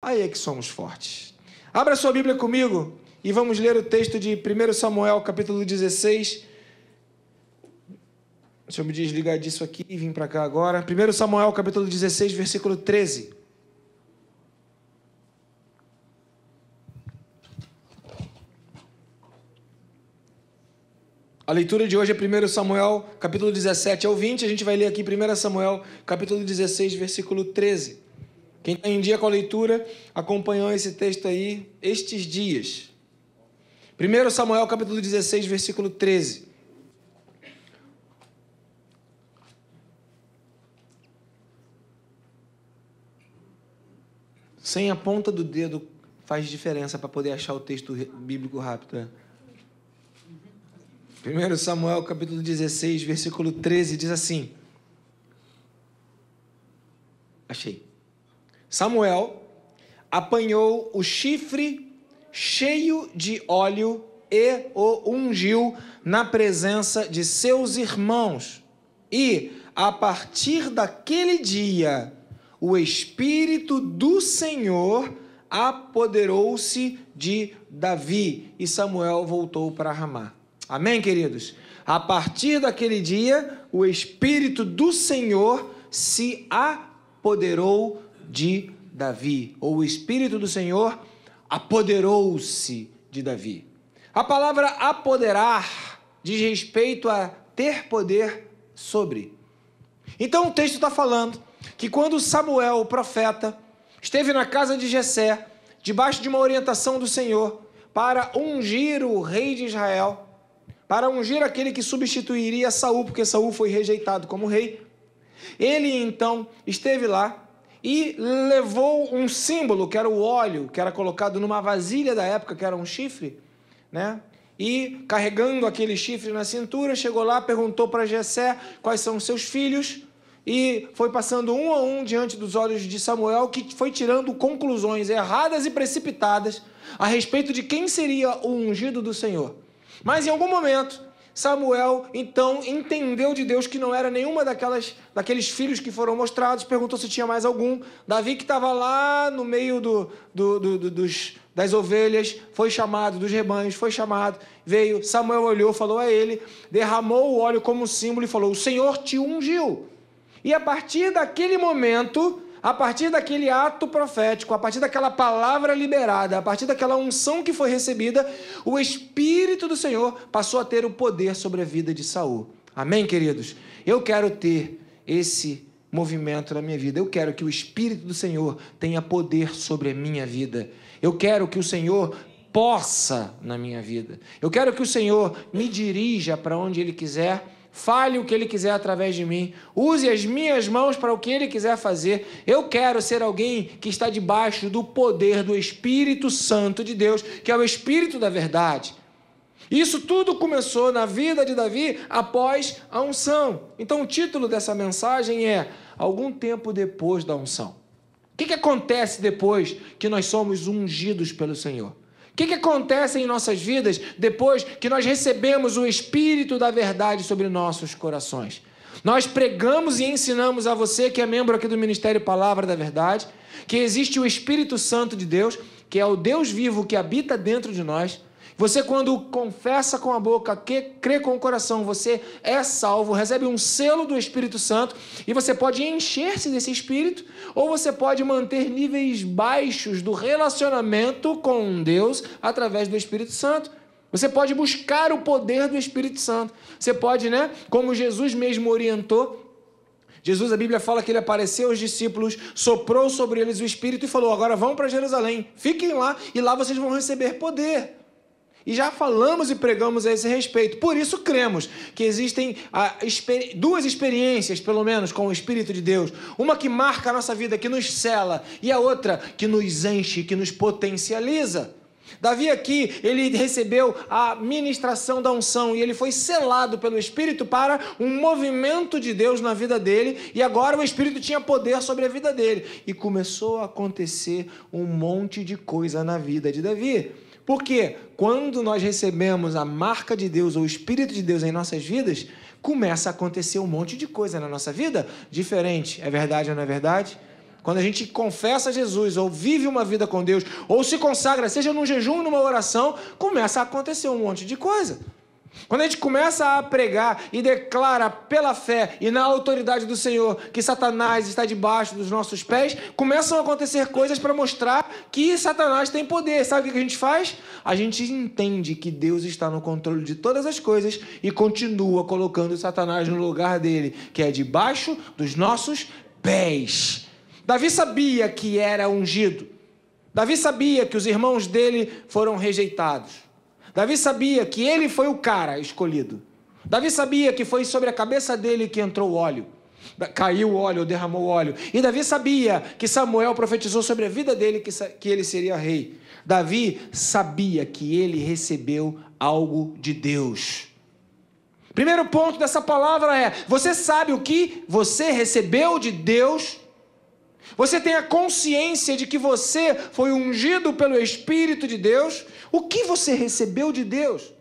Aí é que somos fortes. Abra sua Bíblia comigo e vamos ler o texto de 1 Samuel, capítulo 16. Deixa eu me desligar disso aqui e vim para cá agora. 1 Samuel, capítulo 16, versículo 13. A leitura de hoje é 1 Samuel, capítulo 17 ao 20. A gente vai ler aqui 1 Samuel, capítulo 16, versículo 13. Quem está em dia com a leitura, acompanhou esse texto aí estes dias. 1 Samuel, capítulo 16, versículo 13. Sem a ponta do dedo faz diferença para poder achar o texto bíblico rápido, né? 1 Samuel, capítulo 16, versículo 13, diz assim. Achei. Samuel apanhou o chifre cheio de óleo e o ungiu na presença de seus irmãos. E, a partir daquele dia, o Espírito do Senhor apoderou-se de Davi. E Samuel voltou para Ramá. Amém, queridos? A partir daquele dia, o Espírito do Senhor se apoderou de Davi. Ou o Espírito do Senhor apoderou-se de Davi. A palavra apoderar diz respeito a ter poder sobre. Então o texto está falando que quando Samuel, o profeta, esteve na casa de Jessé, debaixo de uma orientação do Senhor, para ungir o rei de Israel, para ungir aquele que substituiria Saul, porque Saul foi rejeitado como rei, ele então esteve lá e levou um símbolo, que era o óleo, que era colocado numa vasilha da época, que era um chifre, né? E carregando aquele chifre na cintura, chegou lá, perguntou para Jessé quais são os seus filhos, e foi passando um a um diante dos olhos de Samuel, que foi tirando conclusões erradas e precipitadas a respeito de quem seria o ungido do Senhor. Mas em algum momento, Samuel, então, entendeu de Deus que não era nenhuma daqueles filhos que foram mostrados, perguntou se tinha mais algum. Davi, que estava lá no meio das ovelhas, foi chamado, dos rebanhos, foi chamado, veio, Samuel olhou, falou a ele, derramou o óleo como símbolo e falou, o Senhor te ungiu. E a partir daquele momento, a partir daquele ato profético, a partir daquela palavra liberada, a partir daquela unção que foi recebida, o Espírito do Senhor passou a ter o poder sobre a vida de Saul. Amém, queridos? Eu quero ter esse movimento na minha vida. Eu quero que o Espírito do Senhor tenha poder sobre a minha vida. Eu quero que o Senhor possa na minha vida. Eu quero que o Senhor me dirija para onde Ele quiser, fale o que Ele quiser através de mim, use as minhas mãos para o que Ele quiser fazer. Eu quero ser alguém que está debaixo do poder do Espírito Santo de Deus, que é o Espírito da verdade. Isso tudo começou na vida de Davi após a unção. Então o título dessa mensagem é Algum Tempo Depois da Unção. O que acontece depois que nós somos ungidos pelo Senhor? O que acontece em nossas vidas depois que nós recebemos o Espírito da verdade sobre nossos corações? Nós pregamos e ensinamos a você, que é membro aqui do Ministério Palavra da Verdade, que existe o Espírito Santo de Deus, que é o Deus vivo que habita dentro de nós. Você, quando confessa com a boca, crê com o coração, você é salvo, recebe um selo do Espírito Santo e você pode encher-se desse Espírito, ou você pode manter níveis baixos do relacionamento com Deus através do Espírito Santo. Você pode buscar o poder do Espírito Santo. Você pode, como Jesus mesmo orientou, Jesus, a Bíblia fala que ele apareceu aos discípulos, soprou sobre eles o Espírito e falou, agora vão para Jerusalém, fiquem lá e lá vocês vão receber poder. E já falamos e pregamos a esse respeito. Por isso cremos que existem duas experiências, pelo menos, com o Espírito de Deus. Uma que marca a nossa vida, que nos sela, e a outra que nos enche, que nos potencializa. Davi aqui, ele recebeu a ministração da unção e ele foi selado pelo Espírito para um movimento de Deus na vida dele, e agora o Espírito tinha poder sobre a vida dele. E começou a acontecer um monte de coisa na vida de Davi. Porque quando nós recebemos a marca de Deus ou o Espírito de Deus em nossas vidas, começa a acontecer um monte de coisa na nossa vida diferente. É verdade ou não é verdade? quando a gente confessa Jesus, ou vive uma vida com Deus, ou se consagra, seja num jejum, numa oração, começa a acontecer um monte de coisa. Quando a gente começa a pregar e declara pela fé e na autoridade do Senhor que Satanás está debaixo dos nossos pés, começam a acontecer coisas para mostrar que Satanás tem poder. Sabe o que a gente faz? A gente entende que Deus está no controle de todas as coisas e continua colocando Satanás no lugar dele, que é debaixo dos nossos pés. Davi sabia que era ungido. Davi sabia que os irmãos dele foram rejeitados. Davi sabia que ele foi o cara escolhido. Davi sabia que foi sobre a cabeça dele que entrou o óleo. Caiu o óleo, derramou o óleo. E Davi sabia que Samuel profetizou sobre a vida dele que ele seria rei. Davi sabia que ele recebeu algo de Deus. Primeiro ponto dessa palavra é: você sabe o que você recebeu de Deus? Você tem a consciência de que você foi ungido pelo Espírito de Deus? O que você recebeu de Deus?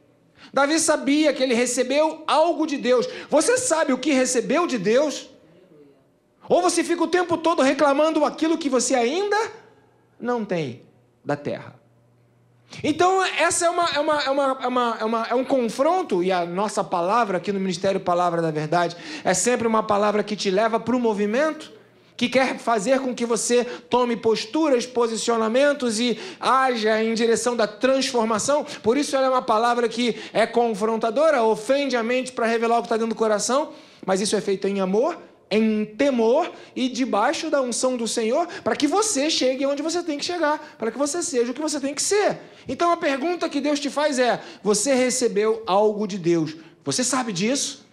Davi sabia que ele recebeu algo de Deus. Você sabe o que recebeu de Deus? Ou você fica o tempo todo reclamando aquilo que você ainda não tem da terra? Então, essa é um confronto, e a nossa palavra aqui no Ministério Palavra da Verdade é sempre uma palavra que te leva para o movimento, que quer fazer com que você tome posturas, posicionamentos e haja em direção da transformação. Por isso ela é uma palavra que é confrontadora, ofende a mente para revelar o que está dentro do coração, mas isso é feito em amor, em temor e debaixo da unção do Senhor, para que você chegue onde você tem que chegar, para que você seja o que você tem que ser. Então a pergunta que Deus te faz é: você recebeu algo de Deus? Você sabe disso?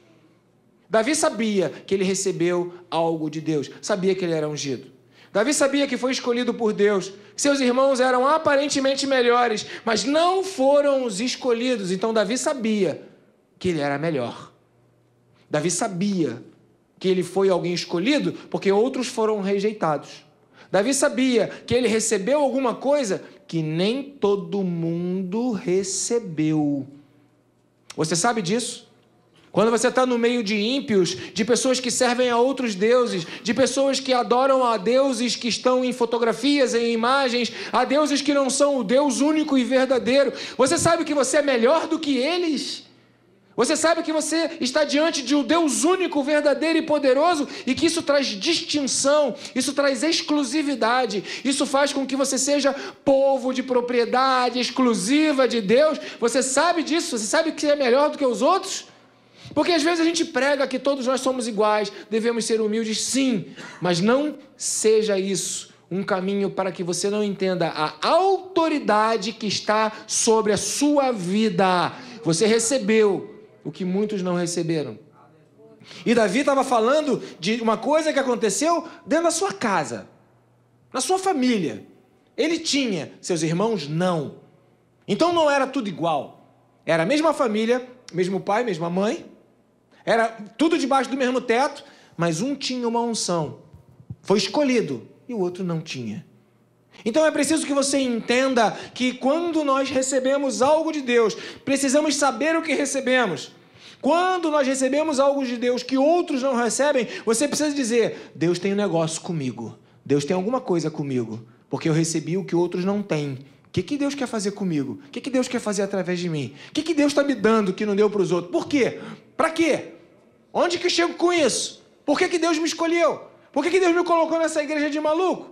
Davi sabia que ele recebeu algo de Deus, sabia que ele era ungido. Davi sabia que foi escolhido por Deus. Seus irmãos eram aparentemente melhores, mas não foram os escolhidos. Então Davi sabia que ele era melhor. Davi sabia que ele foi alguém escolhido porque outros foram rejeitados. Davi sabia que ele recebeu alguma coisa que nem todo mundo recebeu. Você sabe disso? Quando você está no meio de ímpios, de pessoas que servem a outros deuses, de pessoas que adoram a deuses que estão em fotografias, em imagens, a deuses que não são o Deus único e verdadeiro, você sabe que você é melhor do que eles? Você sabe que você está diante de um Deus único, verdadeiro e poderoso, e que isso traz distinção, isso traz exclusividade, isso faz com que você seja povo de propriedade exclusiva de Deus? Você sabe disso? Você sabe que você é melhor do que os outros? Porque às vezes a gente prega que todos nós somos iguais, devemos ser humildes, sim, mas não seja isso um caminho para que você não entenda a autoridade que está sobre a sua vida. Você recebeu o que muitos não receberam. E Davi estava falando de uma coisa que aconteceu dentro da sua casa, na sua família. Ele tinha, seus irmãos não. Então não era tudo igual. Era a mesma família, mesmo pai, mesma mãe. Era tudo debaixo do mesmo teto, mas um tinha uma unção. Foi escolhido e o outro não tinha. Então é preciso que você entenda que quando nós recebemos algo de Deus, precisamos saber o que recebemos. Quando nós recebemos algo de Deus que outros não recebem, você precisa dizer: Deus tem um negócio comigo. Deus tem alguma coisa comigo, porque eu recebi o que outros não têm. O que Deus quer fazer comigo? O que Deus quer fazer através de mim? O que Deus está me dando que não deu para os outros? Por quê? Para quê? Onde que eu chego com isso? Por que Deus me escolheu? Por que Deus me colocou nessa igreja de maluco?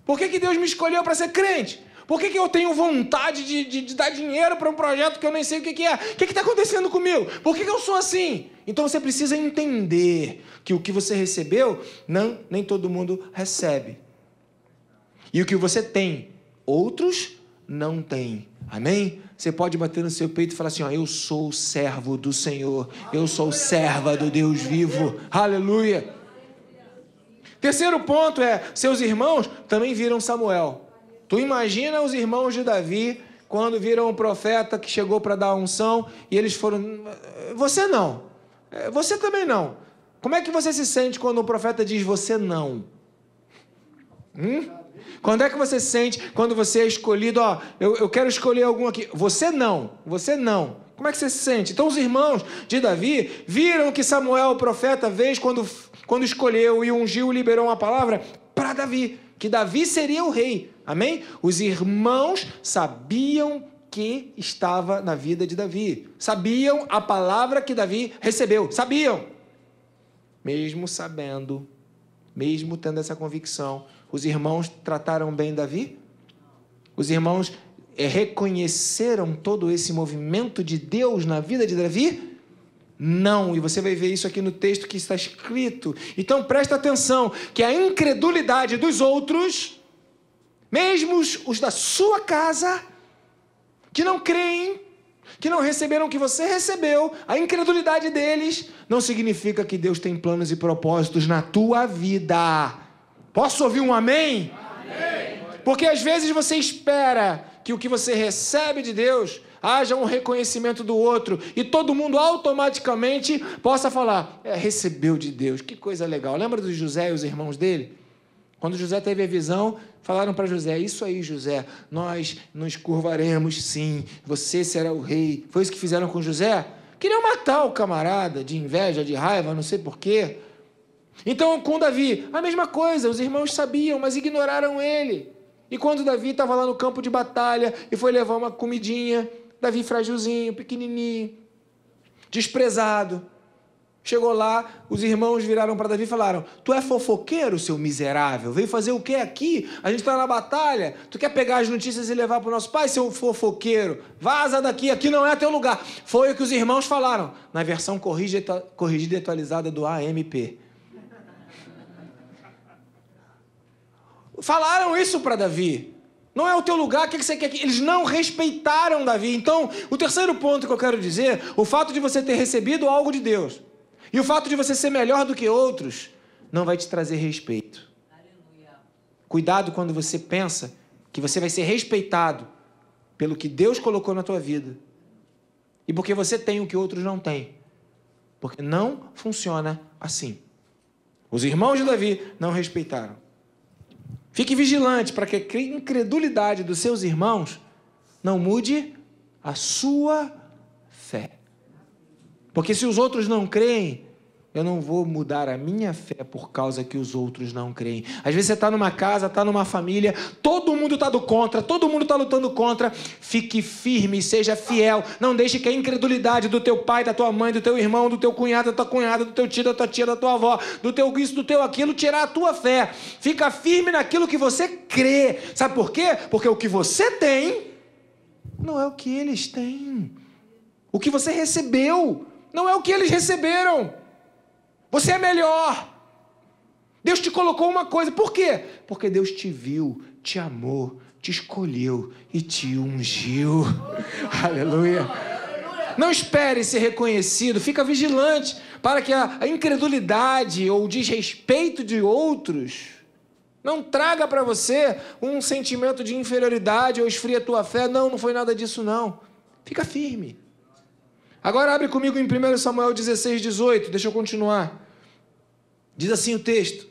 Por que Deus me escolheu para ser crente? Por que eu tenho vontade de dar dinheiro para um projeto que eu nem sei o que é? O que está acontecendo comigo? Por que eu sou assim? Então você precisa entender que o que você recebeu, nem todo mundo recebe. E o que você tem, outros não têm. Amém? Você pode bater no seu peito e falar assim: ó, eu sou o servo do Senhor, eu sou serva do Deus vivo. Aleluia! Terceiro ponto é: seus irmãos também viram Samuel. Tu imagina os irmãos de Davi quando viram o profeta que chegou para dar a unção e eles foram: você não, você também não. Como é que você se sente quando o profeta diz você não? Quando é que você se sente quando você é escolhido? Ó, eu quero escolher algum aqui. Você não, você não. Como é que você se sente? Então os irmãos de Davi viram que Samuel, o profeta, quando escolheu e ungiu e liberou uma palavra, para Davi, que Davi seria o rei. Amém? Os irmãos sabiam que estava na vida de Davi. Sabiam a palavra que Davi recebeu. Sabiam. Mesmo sabendo, mesmo tendo essa convicção, os irmãos trataram bem Davi? Os irmãos reconheceram todo esse movimento de Deus na vida de Davi? Não, e você vai ver isso aqui no texto que está escrito. Então presta atenção, que a incredulidade dos outros, mesmo os da sua casa, que não creem, que não receberam o que você recebeu, a incredulidade deles não significa que Deus tem planos e propósitos na tua vida. Posso ouvir um amém? Amém. Porque às vezes você espera que o que você recebe de Deus haja um reconhecimento do outro e todo mundo automaticamente possa falar, recebeu de Deus, que coisa legal. Lembra do José e os irmãos dele? Quando José teve a visão, falaram para José, isso aí, José, nós nos curvaremos sim, você será o rei. Foi isso que fizeram com José? Queriam matar o camarada de inveja, de raiva, não sei porquê. Então, com Davi, a mesma coisa, os irmãos sabiam, mas ignoraram ele. E quando Davi estava lá no campo de batalha e foi levar uma comidinha, Davi frágilzinho, pequenininho, desprezado. Chegou lá, os irmãos viraram para Davi e falaram, tu é fofoqueiro, seu miserável? Veio fazer o que aqui? A gente está na batalha. Tu quer pegar as notícias e levar para o nosso pai, seu fofoqueiro? Vaza daqui, aqui não é teu lugar. Foi o que os irmãos falaram, na versão corrigida e atualizada do AMP. Falaram isso para Davi. Não é o teu lugar, o que você quer aqui? Eles não respeitaram Davi. Então, o terceiro ponto que eu quero dizer, o fato de você ter recebido algo de Deus e o fato de você ser melhor do que outros, não vai te trazer respeito. Aleluia. Cuidado quando você pensa que você vai ser respeitado pelo que Deus colocou na tua vida e porque você tem o que outros não têm. Porque não funciona assim. Os irmãos de Davi não respeitaram. Fique vigilante para que a incredulidade dos seus irmãos não mude a sua fé. Porque se os outros não creem, eu não vou mudar a minha fé por causa que os outros não creem. Às vezes você está numa casa, está numa família, todo mundo está do contra, todo mundo está lutando contra. Fique firme, seja fiel. Não deixe que a incredulidade do teu pai, da tua mãe, do teu irmão, do teu cunhado, da tua cunhada, do teu tio, da tua tia, da tua avó, do teu isso, do teu aquilo, tirar a tua fé. Fica firme naquilo que você crê. Sabe por quê? Porque o que você tem não é o que eles têm. O que você recebeu não é o que eles receberam. Você é melhor. Deus te colocou uma coisa. Por quê? Porque Deus te viu, te amou, te escolheu e te ungiu. Aleluia. Não espere ser reconhecido. Fica vigilante para que a incredulidade ou o desrespeito de outros não traga para você um sentimento de inferioridade ou esfria a tua fé. Não foi nada disso não. Fica firme. Agora abre comigo em 1 Samuel 16, 18. Deixa eu continuar. Diz assim o texto.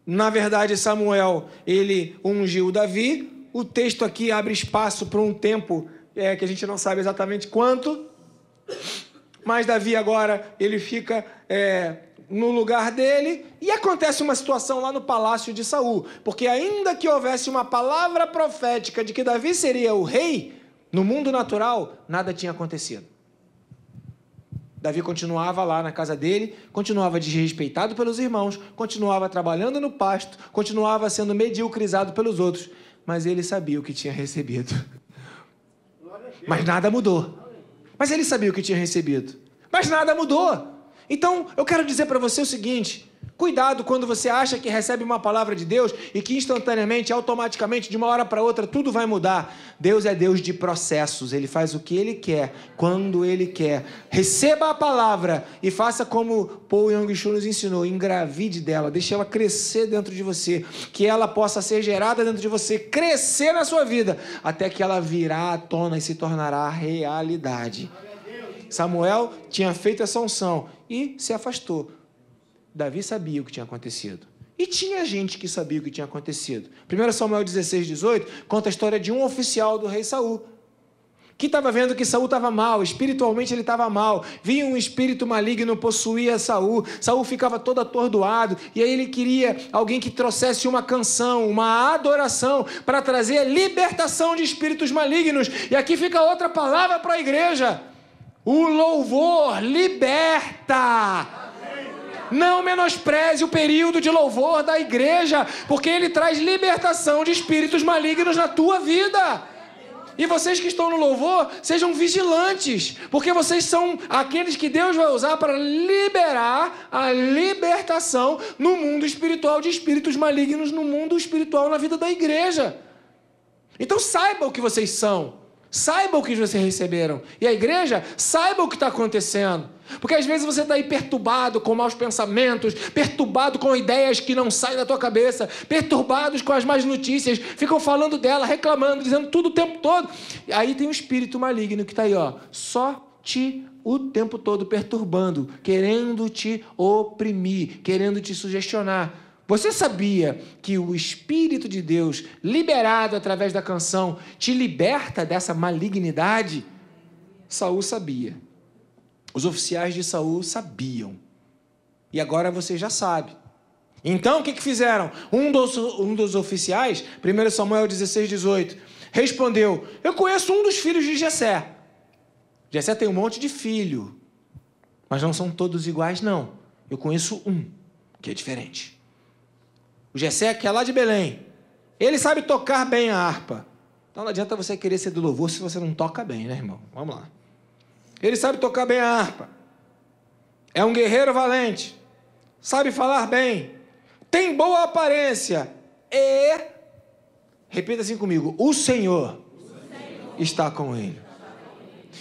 Na verdade, Samuel, ele ungiu Davi. O texto aqui abre espaço para um tempo que a gente não sabe exatamente quanto. Mas Davi agora, ele fica no lugar dele. E acontece uma situação lá no palácio de Saul. Porque ainda que houvesse uma palavra profética de que Davi seria o rei, no mundo natural, nada tinha acontecido. Davi continuava lá na casa dele, continuava desrespeitado pelos irmãos, continuava trabalhando no pasto, continuava sendo mediocrizado pelos outros, mas ele sabia o que tinha recebido. Mas nada mudou. Mas ele sabia o que tinha recebido. Mas nada mudou. Então, eu quero dizer para você o seguinte: cuidado quando você acha que recebe uma palavra de Deus e que instantaneamente, automaticamente, de uma hora para outra, tudo vai mudar. Deus é Deus de processos. Ele faz o que Ele quer, quando Ele quer. Receba a palavra e faça como Paul Yong-Chul nos ensinou. Engravide dela, deixe ela crescer dentro de você, que ela possa ser gerada dentro de você, crescer na sua vida, até que ela virá à tona e se tornará realidade. Samuel tinha feito essa unção e se afastou. Davi sabia o que tinha acontecido. E tinha gente que sabia o que tinha acontecido. 1 Samuel 16, 18 conta a história de um oficial do rei Saul, que estava vendo que Saul estava mal, espiritualmente ele estava mal, vinha um espírito maligno possuía Saul, Saul ficava todo atordoado, e aí ele queria alguém que trouxesse uma canção, uma adoração, para trazer libertação de espíritos malignos, e aqui fica outra palavra para a igreja, o louvor liberta. Não menospreze o período de louvor da igreja, porque ele traz libertação de espíritos malignos na tua vida. E vocês que estão no louvor, sejam vigilantes, porque vocês são aqueles que Deus vai usar para liberar a libertação no mundo espiritual de espíritos malignos, no mundo espiritual, na vida da igreja. Então saiba o que vocês são, saiba o que vocês receberam, e a igreja saiba o que está acontecendo. Porque às vezes você está aí perturbado com maus pensamentos, perturbado com ideias que não saem da tua cabeça, perturbados com as más notícias, ficam falando dela, reclamando, dizendo tudo o tempo todo. E aí tem um espírito maligno que está aí, ó, só te o tempo todo perturbando, querendo te oprimir, querendo te sugestionar. Você sabia que o Espírito de Deus, liberado através da canção, te liberta dessa malignidade? Saul sabia. Os oficiais de Saul sabiam. E agora você já sabe. Então, o que fizeram? Um dos oficiais, 1 Samuel 16, 18, respondeu: eu conheço um dos filhos de Jessé. Jessé tem um monte de filho, mas não são todos iguais, não. Eu conheço um, que é diferente. O Jessé, que é lá de Belém, ele sabe tocar bem a harpa. Então não adianta você querer ser do louvor se você não toca bem, né, irmão? Vamos lá. Ele sabe tocar bem a harpa, é um guerreiro valente, sabe falar bem, tem boa aparência e, repita assim comigo, o Senhor está com ele.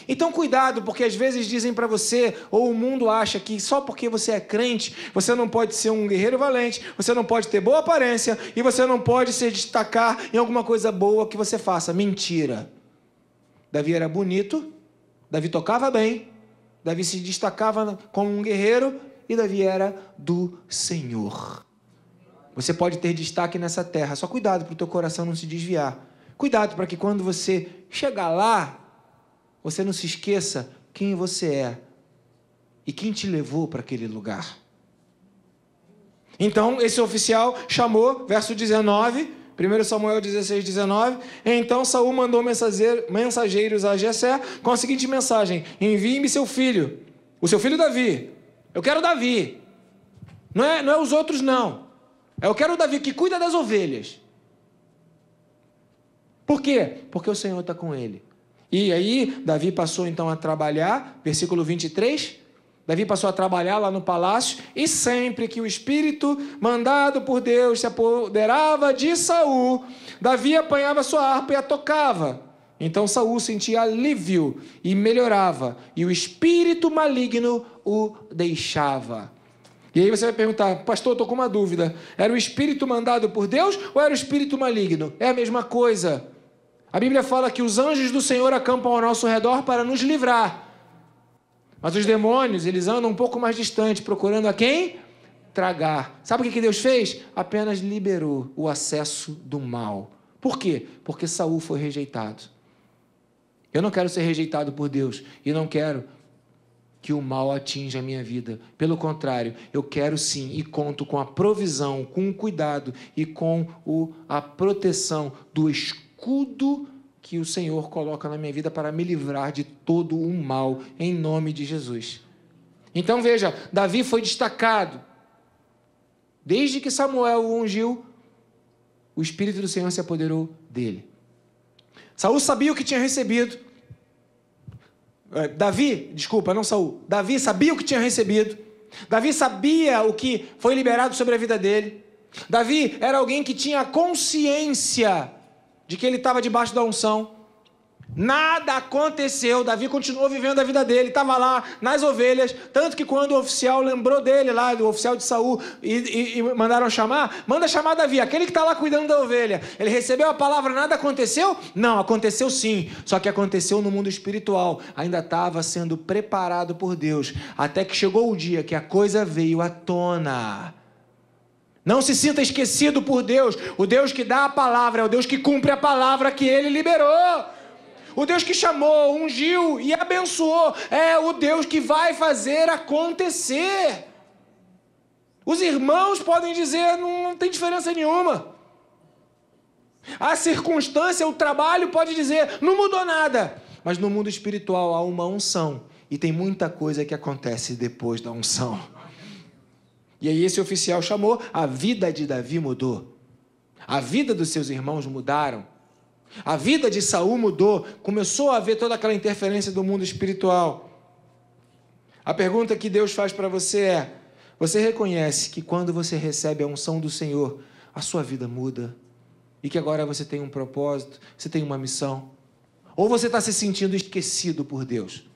Então cuidado, porque às vezes dizem para você, ou o mundo acha que só porque você é crente, você não pode ser um guerreiro valente, você não pode ter boa aparência e você não pode se destacar em alguma coisa boa que você faça. Mentira. Davi era bonito, Davi tocava bem, Davi se destacava como um guerreiro e Davi era do Senhor. Você pode ter destaque nessa terra, só cuidado para o teu coração não se desviar. Cuidado para que quando você chegar lá, você não se esqueça quem você é e quem te levou para aquele lugar. Então, esse oficial chamou, verso 19... 1 Samuel 16, 19, então Saul mandou mensageiros a Jessé com a seguinte mensagem: envie-me seu filho, o seu filho Davi. Eu quero Davi. Não é os outros, não. Eu quero o Davi que cuida das ovelhas. Por quê? Porque o Senhor está com ele. E aí, Davi passou então a trabalhar, versículo 23... Davi passou a trabalhar lá no palácio, e sempre que o espírito mandado por Deus se apoderava de Saul, Davi apanhava sua harpa e a tocava. Então Saul sentia alívio e melhorava, e o espírito maligno o deixava. E aí você vai perguntar: pastor, estou com uma dúvida, era o espírito mandado por Deus ou era o espírito maligno? É a mesma coisa. A Bíblia fala que os anjos do Senhor acampam ao nosso redor para nos livrar. Mas os demônios, eles andam um pouco mais distante, procurando a quem? Tragar. Sabe o que Deus fez? Apenas liberou o acesso do mal. Por quê? Porque Saul foi rejeitado. Eu não quero ser rejeitado por Deus e não quero que o mal atinja a minha vida. Pelo contrário, eu quero sim e conto com a provisão, com o cuidado e com a proteção do escudo que o Senhor coloca na minha vida para me livrar de todo o mal, em nome de Jesus. Então veja, Davi foi destacado. Desde que Samuel o ungiu, o Espírito do Senhor se apoderou dele. Saul sabia o que tinha recebido. Davi sabia o que tinha recebido. Davi sabia o que foi liberado sobre a vida dele. Davi era alguém que tinha consciência de que ele estava debaixo da unção. Nada aconteceu, Davi continuou vivendo a vida dele, estava lá nas ovelhas, tanto que quando o oficial lembrou dele lá, do oficial de Saul, e mandaram chamar, manda chamar Davi, aquele que está lá cuidando da ovelha. Ele recebeu a palavra, nada aconteceu? Não, aconteceu sim, só que aconteceu no mundo espiritual, ainda estava sendo preparado por Deus, até que chegou o dia que a coisa veio à tona. Não se sinta esquecido por Deus, o Deus que dá a palavra é o Deus que cumpre a palavra que Ele liberou. O Deus que chamou, ungiu e abençoou é o Deus que vai fazer acontecer. Os irmãos podem dizer, não tem diferença nenhuma. A circunstância, o trabalho pode dizer, não mudou nada. Mas no mundo espiritual há uma unção. E tem muita coisa que acontece depois da unção. E aí esse oficial chamou, a vida de Davi mudou. A vida dos seus irmãos mudaram. A vida de Saul mudou. Começou a haver toda aquela interferência do mundo espiritual. A pergunta que Deus faz para você é, você reconhece que quando você recebe a unção do Senhor, a sua vida muda? E que agora você tem um propósito, você tem uma missão? Ou você está se sentindo esquecido por Deus?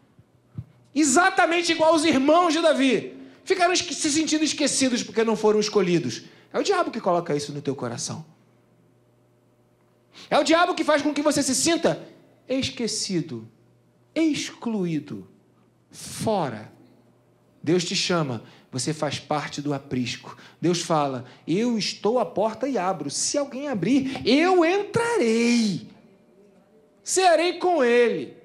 Exatamente igual os irmãos de Davi. Ficaram se sentindo esquecidos porque não foram escolhidos. É o diabo que coloca isso no teu coração. É o diabo que faz com que você se sinta esquecido, excluído, fora. Deus te chama, você faz parte do aprisco. Deus fala, eu estou à porta e abro. Se alguém abrir, eu entrarei. Serei com ele.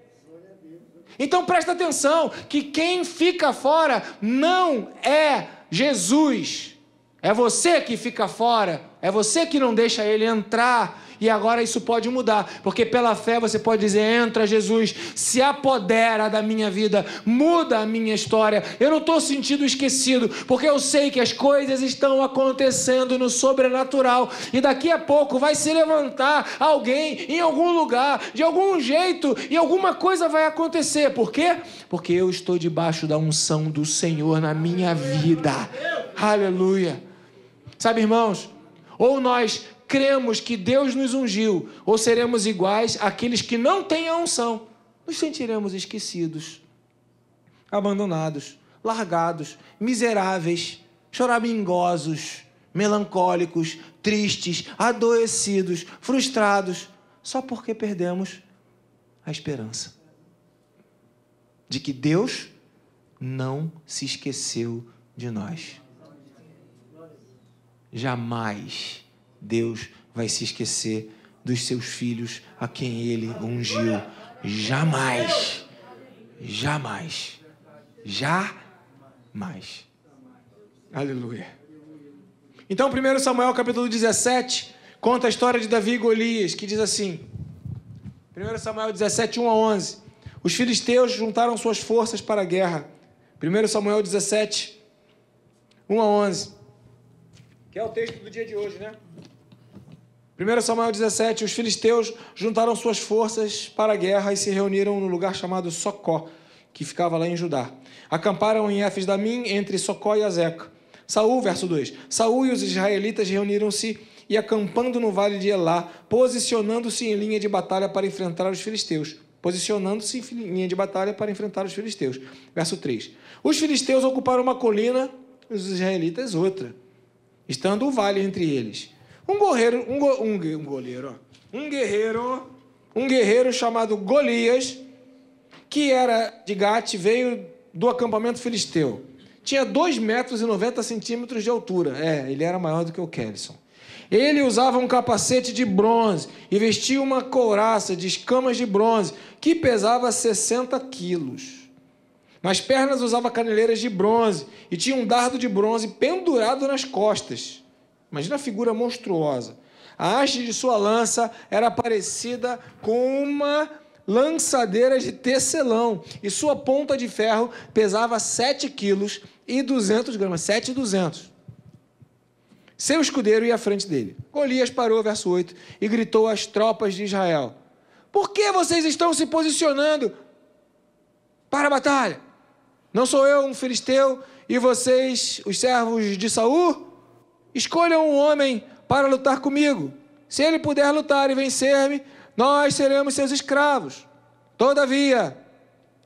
Então presta atenção, que quem fica fora não é Jesus. É você que fica fora. É você que não deixa ele entrar. E agora isso pode mudar, porque pela fé você pode dizer, entra Jesus, se apodera da minha vida, muda a minha história. Eu não estou sentindo esquecido, porque eu sei que as coisas estão acontecendo no sobrenatural, e daqui a pouco vai se levantar alguém em algum lugar, de algum jeito, e alguma coisa vai acontecer. Por quê? Porque eu estou debaixo da unção do Senhor na minha vida. Aleluia. Sabe, irmãos, ou nós cremos que Deus nos ungiu, ou seremos iguais àqueles que não têm a unção. Nos sentiremos esquecidos, abandonados, largados, miseráveis, choramingosos, melancólicos, tristes, adoecidos, frustrados, só porque perdemos a esperança de que Deus não se esqueceu de nós. Jamais Deus vai se esquecer dos seus filhos a quem Ele ungiu. Jamais. Jamais. Jamais. Aleluia. Então, 1 Samuel capítulo 17, conta a história de Davi e Golias, que diz assim, 1 Samuel 17, 1 a 11, os filisteus juntaram suas forças para a guerra. 1 Samuel 17, 1 a 11, que é o texto do dia de hoje, né? 1 Samuel 17, os filisteus juntaram suas forças para a guerra e se reuniram no lugar chamado Socó, que ficava lá em Judá. Acamparam em Éfes-Damim, entre Socó e Azeca. Saul, verso 2, Saul e os israelitas reuniram-se e acampando no vale de Elá, posicionando-se em linha de batalha para enfrentar os filisteus. Posicionando-se em linha de batalha para enfrentar os filisteus. Verso 3, os filisteus ocuparam uma colina, os israelitas outra, estando o vale entre eles. Um guerreiro chamado Golias, que era de Gate, veio do acampamento filisteu. Tinha 2,90 metros de altura. Ele era maior do que o Kellyson. Ele usava um capacete de bronze e vestia uma couraça de escamas de bronze, que pesava 60 quilos. Nas pernas usava caneleiras de bronze e tinha um dardo de bronze pendurado nas costas. Imagina a figura monstruosa. A haste de sua lança era parecida com uma lançadeira de tecelão, e sua ponta de ferro pesava 7 quilos e 200 gramas, 7,200. Seu escudeiro ia à frente dele. Golias parou, verso 8, e gritou às tropas de Israel, por que vocês estão se posicionando para a batalha? Não sou eu um filisteu e vocês, os servos de Saul? Escolham um homem para lutar comigo. Se ele puder lutar e vencer-me, nós seremos seus escravos. Todavia,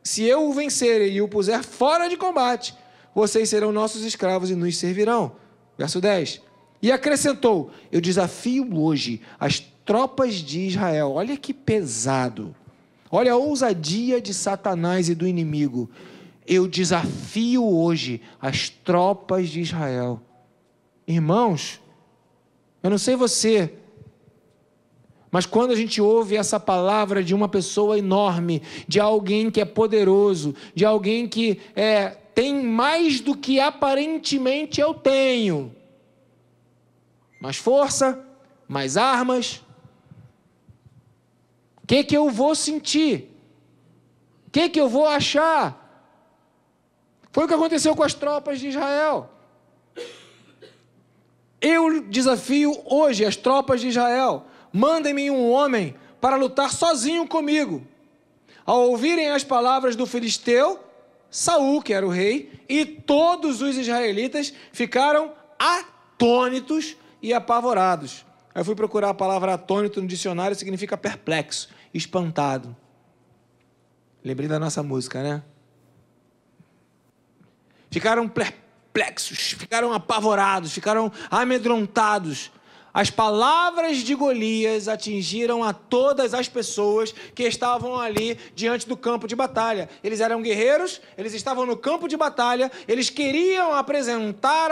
se eu o vencer e o puser fora de combate, vocês serão nossos escravos e nos servirão. Verso 10. E acrescentou, eu desafio hoje as tropas de Israel. Olha que pesado. Olha a ousadia de Satanás e do inimigo. Eu desafio hoje as tropas de Israel. Irmãos, eu não sei você, Mas quando a gente ouve essa palavra de uma pessoa enorme, de alguém que é poderoso, de alguém que tem mais do que aparentemente eu tenho, mais força, mais armas, o que eu vou sentir? O que eu vou achar? Foi o que aconteceu com as tropas de Israel. Eu desafio hoje as tropas de Israel: mandem-me um homem para lutar sozinho comigo. Ao ouvirem as palavras do filisteu, Saul, que era o rei, e todos os israelitas ficaram atônitos e apavorados. Aí eu fui procurar a palavra atônito no dicionário, significa perplexo, espantado. Lembrei da nossa música, né? Ficaram perplexos, ficaram apavorados, ficaram amedrontados. As palavras de Golias atingiram a todas as pessoas que estavam ali diante do campo de batalha. Eles eram guerreiros, eles estavam no campo de batalha, eles queriam apresentar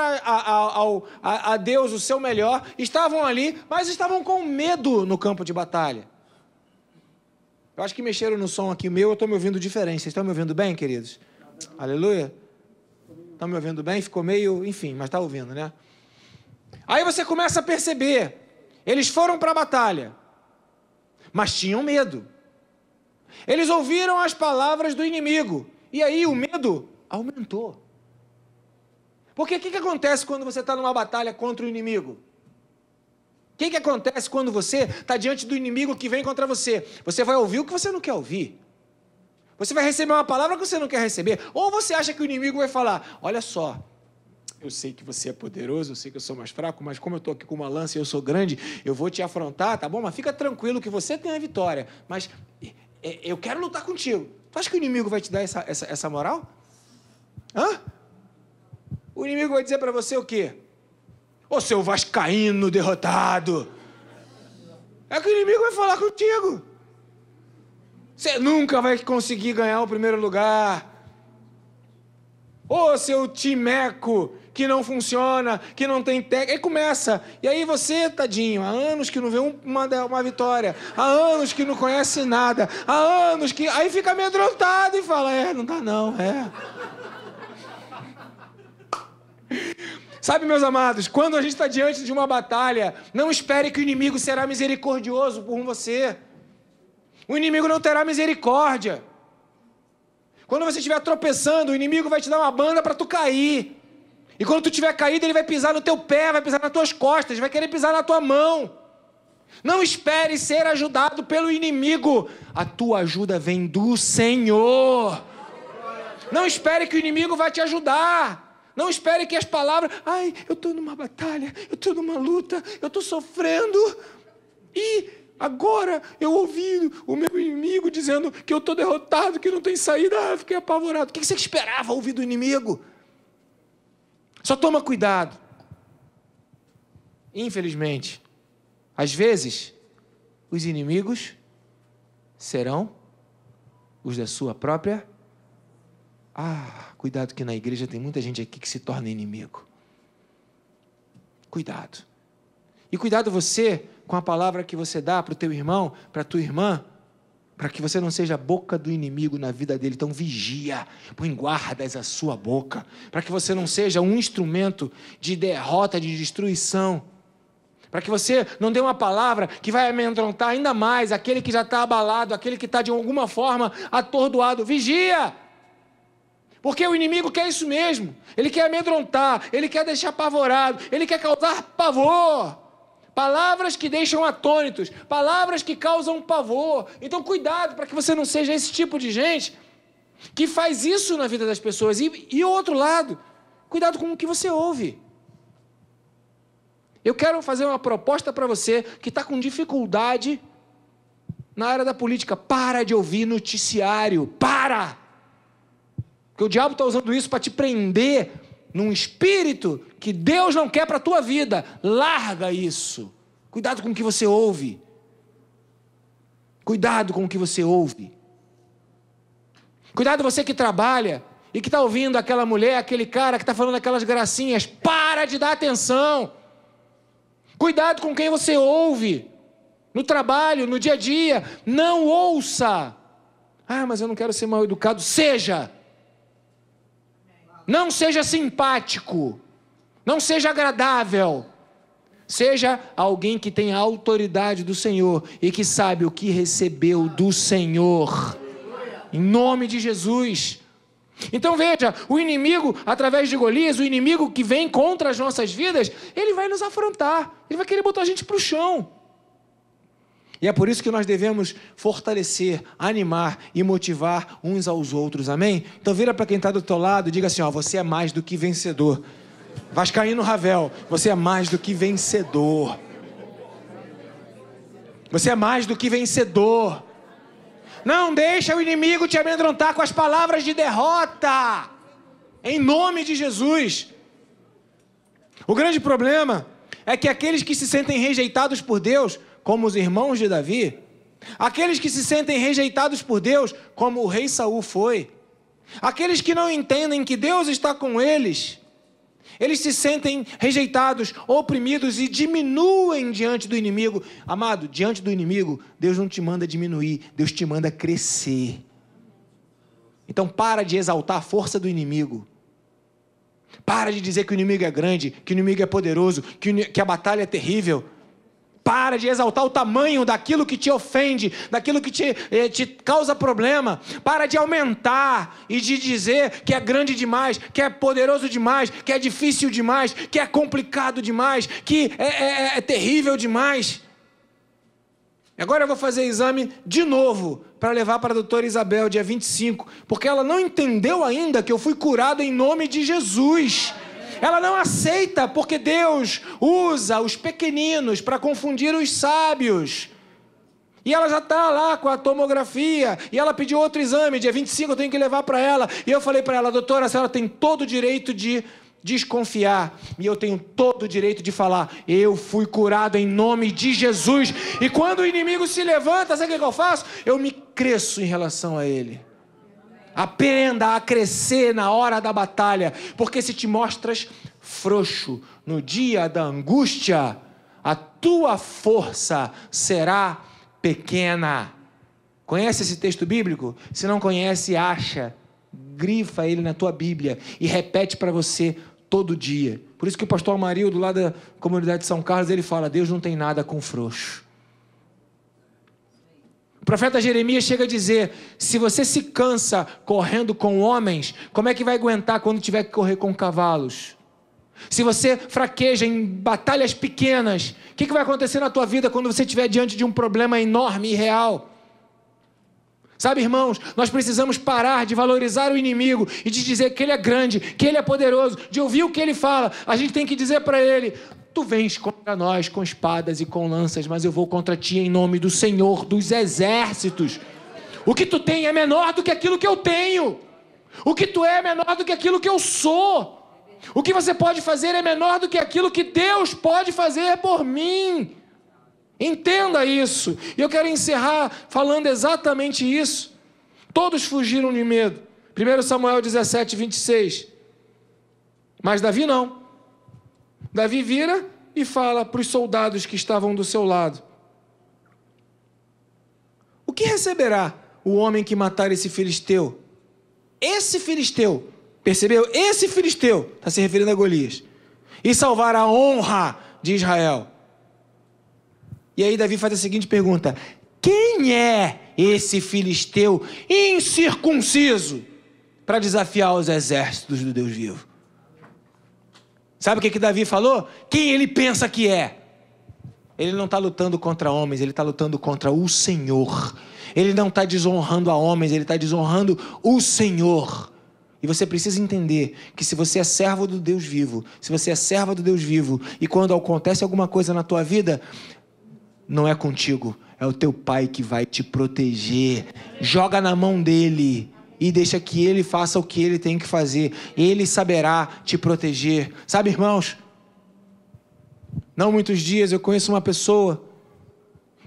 a Deus o seu melhor, estavam ali, mas estavam com medo no campo de batalha. Eu acho que mexeram no som aqui meu, eu estou me ouvindo diferente. Vocês estão me ouvindo bem, queridos? Aleluia. Estão me ouvindo bem? Ficou meio, enfim, mas está ouvindo, né? Aí você começa a perceber, eles foram para a batalha, mas tinham medo. Eles ouviram as palavras do inimigo, e aí o medo aumentou. Porque o que acontece quando você está numa batalha contra o inimigo? O que acontece quando você está diante do inimigo que vem contra você? Você vai ouvir o que você não quer ouvir. Você vai receber uma palavra que você não quer receber. Ou você acha que o inimigo vai falar: olha só, eu sei que você é poderoso, eu sei que eu sou mais fraco, mas como eu estou aqui com uma lança e eu sou grande, eu vou te afrontar, tá bom? Mas fica tranquilo que você tem a vitória. Mas eu quero lutar contigo. Tu acha que o inimigo vai te dar essa moral? Hã? O inimigo vai dizer para você o quê? Ô, seu vascaíno derrotado. É que o inimigo vai falar contigo. Você nunca vai conseguir ganhar o primeiro lugar. Ô, seu timeco que não funciona, que não tem técnica. Aí começa. E aí você, tadinho, há anos que não vê uma vitória, há anos que não conhece nada, há anos que... Aí fica amedrontado e fala: não dá não, Sabe, meus amados, quando a gente está diante de uma batalha, não espere que o inimigo será misericordioso por você. O inimigo não terá misericórdia. Quando você estiver tropeçando, o inimigo vai te dar uma banda para tu cair. E quando tu estiver caído, ele vai pisar no teu pé, vai pisar nas tuas costas, vai querer pisar na tua mão. Não espere ser ajudado pelo inimigo. A tua ajuda vem do Senhor. Não espere que o inimigo vai te ajudar. Não espere que as palavras... Ai, eu estou numa batalha, eu estou numa luta, eu estou sofrendo. E agora eu ouvi o meu inimigo dizendo que eu estou derrotado, que não tem saída. Eu fiquei apavorado. O que você esperava ouvir do inimigo? Só toma cuidado. Infelizmente, às vezes, os inimigos serão os da sua própria... cuidado que na igreja tem muita gente aqui que se torna inimigo. Cuidado. E cuidado você com a palavra que você dá para o teu irmão, para a tua irmã, para que você não seja a boca do inimigo na vida dele. Então vigia, põe guardas à sua boca, para que você não seja um instrumento de derrota, de destruição, para que você não dê uma palavra que vai amedrontar ainda mais aquele que já está abalado, aquele que está de alguma forma atordoado. Vigia! Porque o inimigo quer isso mesmo. Ele quer amedrontar, ele quer deixar apavorado, ele quer causar pavor. Palavras que deixam atônitos, palavras que causam pavor. Então cuidado para que você não seja esse tipo de gente que faz isso na vida das pessoas. E o outro lado, cuidado com o que você ouve. Eu quero fazer uma proposta para você que está com dificuldade na área da política. Para de ouvir noticiário, para! Porque o diabo está usando isso para te prender num espírito que Deus não quer para a tua vida. Larga isso. Cuidado com o que você ouve. Cuidado com o que você ouve. Cuidado você que trabalha e que está ouvindo aquela mulher, aquele cara que está falando aquelas gracinhas. Para de dar atenção. Cuidado com quem você ouve. no trabalho, no dia a dia. Não ouça. Ah, mas eu não quero ser mal educado. Seja. Não seja simpático. Não seja agradável. Seja alguém que tem a autoridade do Senhor e que sabe o que recebeu do Senhor. Em nome de Jesus. Então veja, o inimigo, através de Golias, o inimigo que vem contra as nossas vidas, ele vai nos afrontar. Ele vai querer botar a gente para o chão. E é por isso que nós devemos fortalecer, animar e motivar uns aos outros, amém? Então vira para quem está do teu lado e diga assim, ó, você é mais do que vencedor. Vascaíno Ravel, você é mais do que vencedor. Você é mais do que vencedor. Não deixa o inimigo te amedrontar com as palavras de derrota. Em nome de Jesus. O grande problema é que aqueles que se sentem rejeitados por Deus, como os irmãos de Davi, aqueles que se sentem rejeitados por Deus, como o rei Saul foi, aqueles que não entendem que Deus está com eles se sentem rejeitados, oprimidos e diminuem diante do inimigo. Amado, diante do inimigo, Deus não te manda diminuir, Deus te manda crescer. Então para de exaltar a força do inimigo. Para de dizer que o inimigo é grande, que o inimigo é poderoso, que a batalha é terrível. Para de exaltar o tamanho daquilo que te ofende, daquilo que te causa problema. Para de aumentar e de dizer que é grande demais, que é poderoso demais, que é difícil demais, que é complicado demais, que é terrível demais. Agora eu vou fazer exame de novo para levar para a doutora Isabel, dia 25, porque ela não entendeu ainda que eu fui curado em nome de Jesus. Ela não aceita, porque Deus usa os pequeninos para confundir os sábios. E ela já está lá com a tomografia, e ela pediu outro exame, dia 25 eu tenho que levar para ela. E eu falei para ela, doutora, a senhora tem todo o direito de desconfiar, e eu tenho todo o direito de falar, eu fui curado em nome de Jesus. E quando o inimigo se levanta, sabe o que eu faço? Eu me cresço em relação a ele. Aprenda a crescer na hora da batalha, porque se te mostras frouxo no dia da angústia, a tua força será pequena. Conhece esse texto bíblico? Se não conhece, acha, grifa ele na tua Bíblia e repete para você todo dia. Por isso que o pastor Amarildo, lá da comunidade de São Carlos, ele fala, Deus não tem nada com frouxo. O profeta Jeremias chega a dizer, se você se cansa correndo com homens, como é que vai aguentar quando tiver que correr com cavalos? Se você fraqueja em batalhas pequenas, o que vai acontecer na tua vida quando você estiver diante de um problema enorme e real? Sabe, irmãos, nós precisamos parar de valorizar o inimigo e de dizer que ele é grande, que ele é poderoso, de ouvir o que ele fala. A gente tem que dizer para ele, tu vens contra nós com espadas e com lanças, mas eu vou contra ti em nome do Senhor dos Exércitos. O que tu tem é menor do que aquilo que eu tenho. O que tu é menor do que aquilo que eu sou. O que você pode fazer é menor do que aquilo que Deus pode fazer por mim. Entenda isso. E eu quero encerrar falando exatamente isso. Todos fugiram de medo. 1 Samuel 17, 26. Mas Davi não. Davi vira e fala para os soldados que estavam do seu lado. O que receberá o homem que matar esse filisteu? Esse filisteu, percebeu? Esse filisteu, está se referindo a Golias. E salvar a honra de Israel. E aí Davi faz a seguinte pergunta: quem é esse filisteu incircunciso para desafiar os exércitos do Deus vivo? Sabe o que Davi falou? Quem ele pensa que é? Ele não está lutando contra homens, ele está lutando contra o Senhor. Ele não está desonrando a homens, ele está desonrando o Senhor. E você precisa entender que se você é servo do Deus vivo, se você é serva do Deus vivo, e quando acontece alguma coisa na tua vida, não é contigo, é o teu pai que vai te proteger. Joga na mão dele e deixa que ele faça o que ele tem que fazer. Ele saberá te proteger. Sabe, irmãos, não muitos dias eu conheço uma pessoa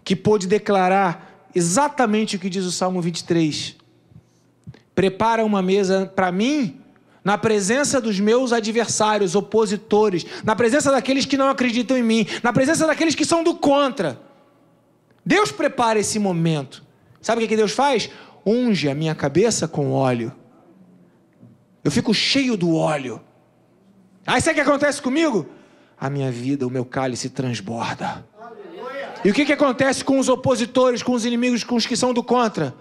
que pôde declarar exatamente o que diz o Salmo 23. Prepara uma mesa para mim na presença dos meus adversários, opositores, na presença daqueles que não acreditam em mim, na presença daqueles que são do contra. Deus prepara esse momento. Sabe o que Deus faz? Unge a minha cabeça com óleo. Eu fico cheio do óleo. Aí sabe o que acontece comigo? A minha vida, o meu cálice transborda. E o que acontece com os opositores, com os inimigos, com os que são do contra?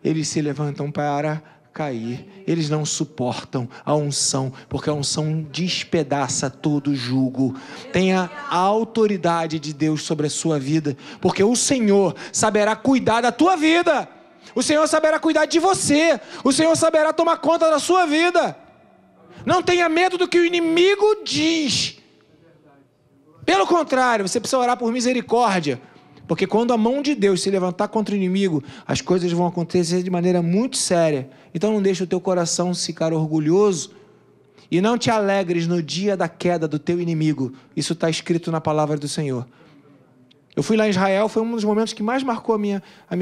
Eles se levantam para cair. Eles não suportam a unção, porque a unção despedaça todo jugo. Tenha a autoridade de Deus sobre a sua vida, porque o Senhor saberá cuidar da tua vida. O Senhor saberá cuidar de você. O Senhor saberá tomar conta da sua vida. Não tenha medo do que o inimigo diz. Pelo contrário, você precisa orar por misericórdia. Porque quando a mão de Deus se levantar contra o inimigo, as coisas vão acontecer de maneira muito séria. Então não deixe o teu coração ficar orgulhoso. E não te alegres no dia da queda do teu inimigo. Isso está escrito na palavra do Senhor. Eu fui lá em Israel, foi um dos momentos que mais marcou a minha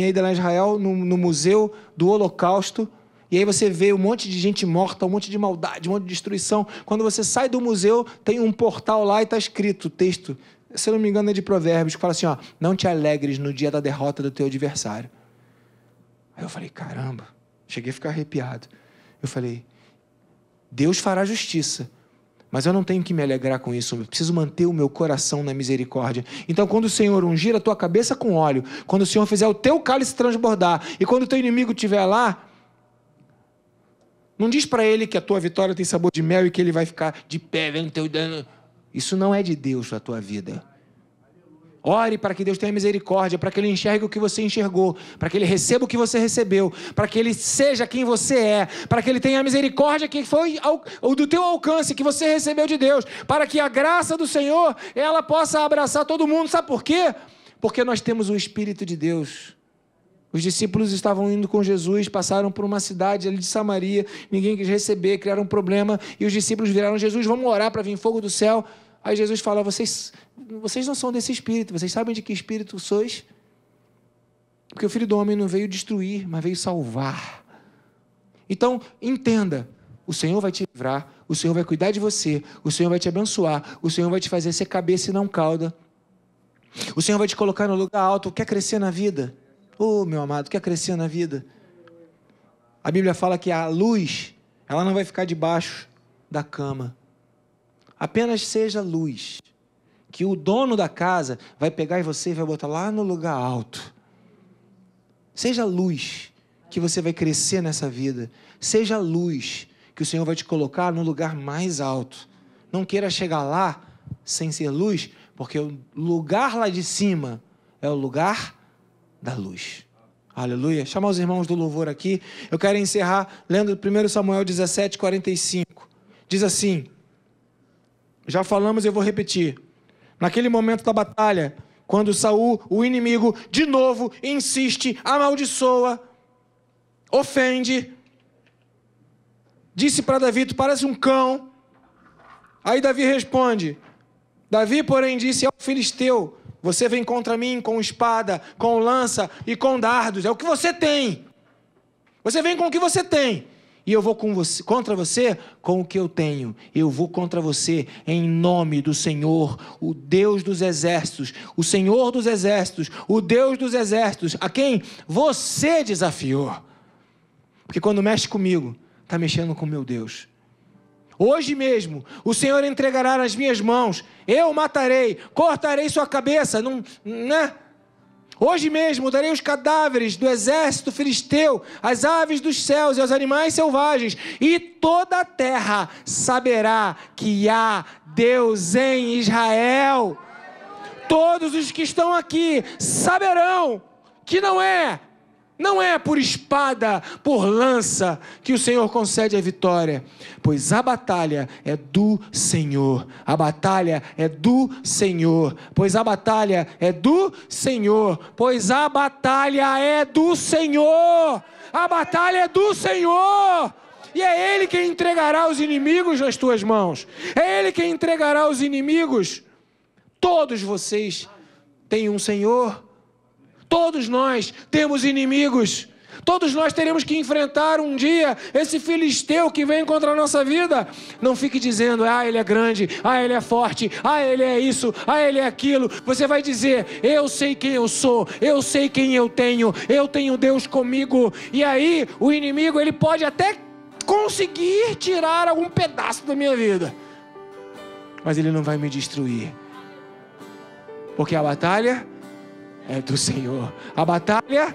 ida lá em Israel, no museu do Holocausto. E aí você vê um monte de gente morta, um monte de maldade, um monte de destruição. Quando você sai do museu, tem um portal lá e está escrito o texto, se eu não me engano é de Provérbios, que fala assim, ó, não te alegres no dia da derrota do teu adversário. Aí eu falei, caramba, cheguei a ficar arrepiado. Eu falei, Deus fará justiça, mas eu não tenho que me alegrar com isso, eu preciso manter o meu coração na misericórdia. Então quando o Senhor ungir a tua cabeça com óleo, quando o Senhor fizer o teu cálice transbordar, e quando o teu inimigo estiver lá, não diz para ele que a tua vitória tem sabor de mel e que ele vai ficar de pé vendo teu dano. Isso não é de Deus para a tua vida. Ore para que Deus tenha misericórdia, para que Ele enxergue o que você enxergou, para que Ele receba o que você recebeu, para que Ele seja quem você é, para que Ele tenha a misericórdia que foi do teu alcance, que você recebeu de Deus, para que a graça do Senhor, ela possa abraçar todo mundo. Sabe por quê? Porque nós temos o Espírito de Deus. Os discípulos estavam indo com Jesus, passaram por uma cidade ali de Samaria, ninguém quis receber, criaram um problema, e os discípulos viraram, Jesus, vamos orar para vir fogo do céu. Aí Jesus fala, vocês não são desse espírito, vocês sabem de que espírito sois? Porque o Filho do Homem não veio destruir, mas veio salvar. Então, entenda, o Senhor vai te livrar, o Senhor vai cuidar de você, o Senhor vai te abençoar, o Senhor vai te fazer ser cabeça e não cauda. O Senhor vai te colocar no lugar alto. Quer crescer na vida? Oh, meu amado, quer crescer na vida? A Bíblia fala que a luz, ela não vai ficar debaixo da cama. Apenas seja luz, que o dono da casa vai pegar em você e vai botar lá no lugar alto. Seja luz, que você vai crescer nessa vida. Seja luz, que o Senhor vai te colocar no lugar mais alto. Não queira chegar lá sem ser luz, porque o lugar lá de cima é o lugar da luz. Aleluia. Chamar os irmãos do louvor aqui. Eu quero encerrar lendo 1 Samuel 17, 45. Diz assim, já falamos e eu vou repetir. Naquele momento da batalha, quando Saul, o inimigo, de novo insiste, amaldiçoa, ofende, disse para Davi, tu parece um cão. Aí Davi responde, Davi, porém, disse ao filisteu, você vem contra mim com espada, com lança e com dardos, é o que você tem. Você vem com o que você tem. E eu vou contra você com o que eu tenho. Eu vou contra você em nome do Senhor, o Deus dos exércitos, o Senhor dos exércitos, o Deus dos exércitos, a quem você desafiou. Porque quando mexe comigo, está mexendo com meu Deus. Hoje mesmo, o Senhor entregará nas minhas mãos, eu o matarei, cortarei sua cabeça, né? Hoje mesmo darei os cadáveres do exército filisteu, as aves dos céus e os animais selvagens, e toda a terra saberá que há Deus em Israel. Todos os que estão aqui saberão que não é por espada, por lança, que o Senhor concede a vitória, pois a batalha é do Senhor, a batalha é do Senhor, pois a batalha é do Senhor, pois a batalha é do Senhor, a batalha é do Senhor, e é Ele quem entregará os inimigos nas tuas mãos, é Ele quem entregará os inimigos. Todos vocês têm um Senhor. Todos nós temos inimigos. Todos nós teremos que enfrentar um dia esse filisteu que vem contra a nossa vida. Não fique dizendo, ele é grande, ele é forte, ele é isso, ele é aquilo. Você vai dizer, eu sei quem eu sou, eu sei quem eu tenho Deus comigo. E aí o inimigo, ele pode até conseguir tirar algum pedaço da minha vida, mas ele não vai me destruir, porque a batalha é do Senhor. A batalha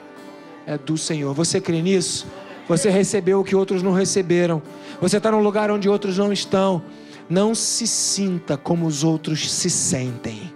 é do Senhor. Você crê nisso? Você recebeu o que outros não receberam. Você está num lugar onde outros não estão. Não se sinta como os outros se sentem.